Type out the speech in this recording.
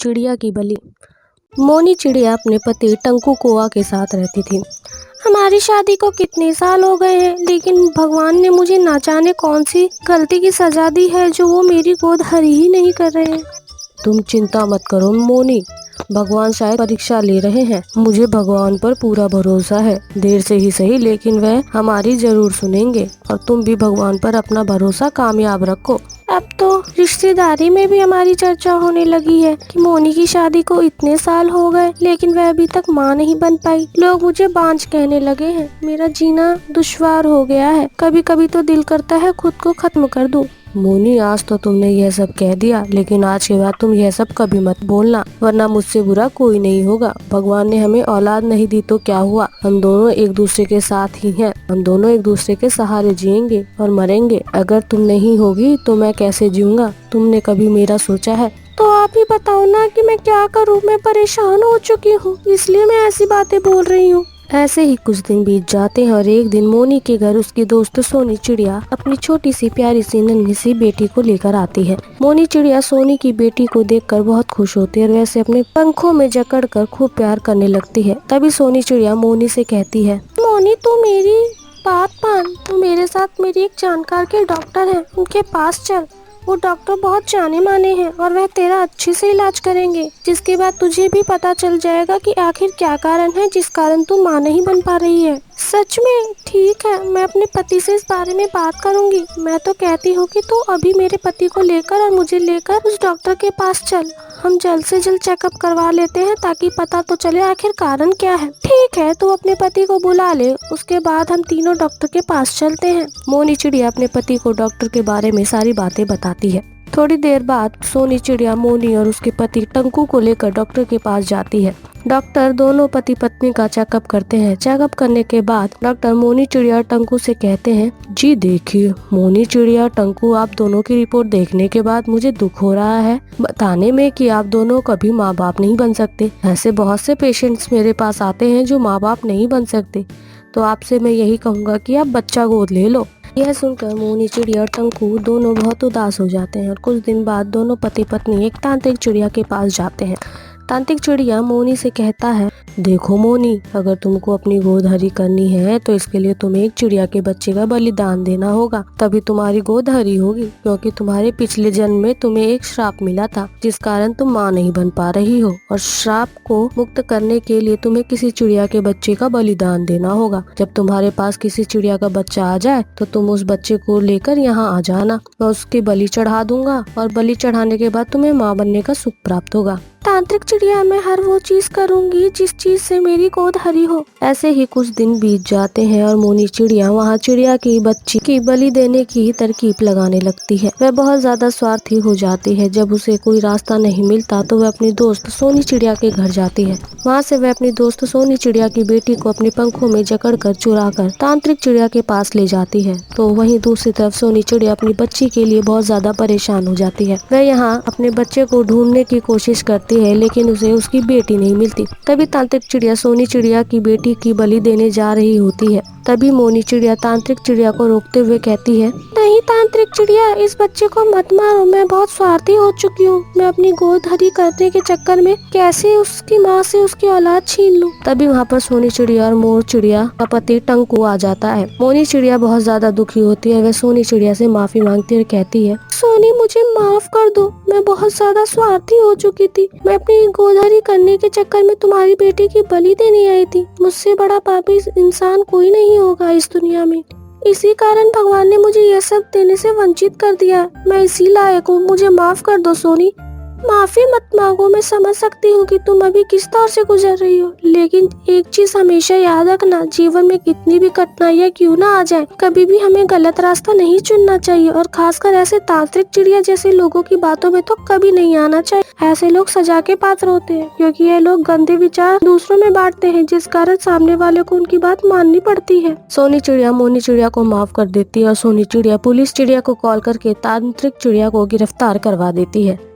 चिड़िया की बलि। मोनी चिड़िया अपने पति टंकू कोआ के साथ रहती थी। हमारी शादी को कितने साल हो गए हैं, लेकिन भगवान ने मुझे ना जाने कौन सी गलती की सजा दी है जो वो मेरी गोद हरी ही नहीं कर रहे हैं। तुम चिंता मत करो मोनी, भगवान शायद परीक्षा ले रहे हैं। मुझे भगवान पर पूरा भरोसा है, देर से ही सही लेकिन वह हमारी जरूर सुनेंगे। और तुम भी भगवान पर अपना भरोसा कामयाब रखो। अब तो रिश्तेदारी में भी हमारी चर्चा होने लगी है कि मोनी की शादी को इतने साल हो गए लेकिन वह अभी तक माँ नहीं बन पाई। लोग मुझे बांझ कहने लगे हैं। मेरा जीना दुश्वार हो गया है। कभी कभी तो दिल करता है खुद को खत्म कर दूं। मोनी, आज तो तुमने यह सब कह दिया, लेकिन आज के बाद तुम यह सब कभी मत बोलना, वरना मुझसे बुरा कोई नहीं होगा। भगवान ने हमें औलाद नहीं दी तो क्या हुआ, हम दोनों एक दूसरे के साथ ही हैं। हम दोनों एक दूसरे के सहारे जिएंगे और मरेंगे। अगर तुम नहीं होगी तो मैं कैसे जीऊंगा? तुमने कभी मेरा सोचा है? तो आप ही बताओ ना कि मैं क्या करूँ। मैं परेशान हो चुकी हूँ, इसलिए मैं ऐसी बातें बोल रही हूँ। ऐसे ही कुछ दिन बीत जाते हैं और एक दिन मोनी के घर उसकी दोस्त सोनी चिड़िया अपनी छोटी सी प्यारी सी नन्ही सी बेटी को लेकर आती है। मोनी चिड़िया सोनी की बेटी को देखकर बहुत खुश होती है और वैसे अपने पंखों में जकड़कर खूब प्यार करने लगती है। तभी सोनी चिड़िया मोनी से कहती है, मोनी तू मेरी बात मान, तू मेरे साथ मेरी एक जानकार के डॉक्टर है, उनके पास चल। वो डॉक्टर बहुत जाने माने हैं और वह तेरा अच्छे से इलाज करेंगे, जिसके बाद तुझे भी पता चल जाएगा कि आखिर क्या कारण है जिस कारण तू माँ नहीं बन पा रही है। सच में? ठीक है, मैं अपने पति से इस बारे में बात करूंगी। मैं तो कहती हूँ कि तू अभी मेरे पति को लेकर और मुझे लेकर उस डॉक्टर के पास चल। हम जल्द से जल्द चेकअप करवा लेते हैं ताकि पता तो चले आखिर कारण क्या है। ठीक है, तू अपने पति को बुला ले, उसके बाद हम तीनों डॉक्टर के पास चलते हैं। मोनी चिड़िया अपने पति को डॉक्टर के बारे में सारी बातें बताती है। थोड़ी देर बाद सोनी चिड़िया मोनी और उसके पति टंकू को लेकर डॉक्टर के पास जाती है। डॉक्टर दोनों पति पत्नी का चेकअप करते हैं। चेकअप करने के बाद डॉक्टर मोनी चिड़िया टंकू से कहते हैं, जी देखिए मोनी चिड़िया टंकू, आप दोनों की रिपोर्ट देखने के बाद मुझे दुख हो रहा है बताने में कि आप दोनों कभी माँ बाप नहीं बन सकते। ऐसे बहुत से पेशेंट्स मेरे पास आते हैं जो माँ बाप नहीं बन सकते, तो आपसे मैं यही कहूँगा कि आप बच्चा गोद ले लो। यह सुनकर मोनी चिड़िया और टंकू दोनों बहुत उदास हो जाते हैं और कुछ दिन बाद दोनों पति पत्नी एक तांत्रिक चिड़िया के पास जाते हैं। तांत्रिक चिड़िया मोनी से कहता है, देखो मोनी, अगर तुमको अपनी गोद हरी करनी है तो इसके लिए तुम्हें एक चिड़िया के बच्चे का बलिदान देना होगा, तभी तुम्हारी गोद हरी होगी। क्योंकि तुम्हारे पिछले जन्म में तुम्हें एक श्राप मिला था जिस कारण तुम माँ नहीं बन पा रही हो, और श्राप को मुक्त करने के लिए तुम्हें किसी चिड़िया के बच्चे का बलिदान देना होगा। जब तुम्हारे पास किसी चिड़िया का बच्चा आ जाए तो तुम उस बच्चे को लेकर यहाँ आ जाना, मैं उसकी बलि चढ़ा दूंगा और बलि चढ़ाने के बाद तुम्हें माँ बनने का सुख प्राप्त होगा। तांत्रिक चिड़िया, मैं हर वो चीज करूंगी जिस चीज से मेरी गोद हरी हो। ऐसे ही कुछ दिन बीत जाते हैं और मोनी चिड़िया वहाँ चिड़िया की बच्ची की बलि देने की तरकीब लगाने लगती है। वह बहुत ज्यादा स्वार्थी हो जाती है। जब उसे कोई रास्ता नहीं मिलता तो वह अपनी दोस्त सोनी चिड़िया के घर जाती है। वहाँ से वह अपनी दोस्त सोनी चिड़िया की बेटी को अपने पंखों में जकड़कर चुराकर तांत्रिक चिड़िया के पास ले जाती है। तो वहीं दूसरी तरफ सोनी चिड़िया अपनी बच्ची के लिए बहुत ज्यादा परेशान हो जाती है। वह यहाँ अपने बच्चे को ढूंढने की कोशिश करती है लेकिन उसे उसकी बेटी नहीं मिलती। तभी तांत्रिक चिड़िया सोनी चिड़िया की बेटी की बलि देने जा रही होती है। तभी मोनी चिड़िया तांत्रिक चिड़िया को रोकते हुए कहती है, नहीं तांत्रिक चिड़िया, इस बच्चे को मत मारो। मैं बहुत स्वार्थी हो चुकी हूँ। मैं अपनी गोद हरी करने के चक्कर में कैसे उसकी माँ से उसकी औलाद छीन लूं। तभी वहाँ पर सोनी चिड़िया और मोर चिड़िया का पति टंकू आ जाता है। मोनी चिड़िया बहुत ज्यादा दुखी होती है। वह सोनी चिड़िया से माफी मांगती है और कहती है, सोनी मुझे माफ कर दो, मैं बहुत ज्यादा स्वार्थी हो चुकी थी। मैं अपनी गोद हरी करने के चक्कर में तुम्हारी बेटी की बलि देने आई थी। मुझसे बड़ा पापी इंसान कोई नहीं होगा इस दुनिया में। इसी कारण भगवान ने मुझे यह सब देने से वंचित कर दिया। मैं इसी लायक हूँ, मुझे माफ कर दो सोनी। माफी मत मांगो, मैं समझ सकती हूँ कि तुम अभी किस दौर से गुजर रही हो, लेकिन एक चीज हमेशा याद रखना, जीवन में कितनी भी कठिनाइयाँ क्यों ना आ जाए, कभी भी हमें गलत रास्ता नहीं चुनना चाहिए। और खासकर ऐसे तांत्रिक चिड़िया जैसे लोगों की बातों में तो कभी नहीं आना चाहिए। ऐसे लोग सजा के पात्र होते हैं, क्योंकि ये लोग गंदे विचार दूसरों में बांटते हैं, जिस कारण सामने वाले को उनकी बात माननी पड़ती है। सोनी चिड़िया मोनी चिड़िया को माफ कर देती है और सोनी चिड़िया पुलिस चिड़िया को कॉल करके तांत्रिक चिड़िया को गिरफ्तार करवा देती है।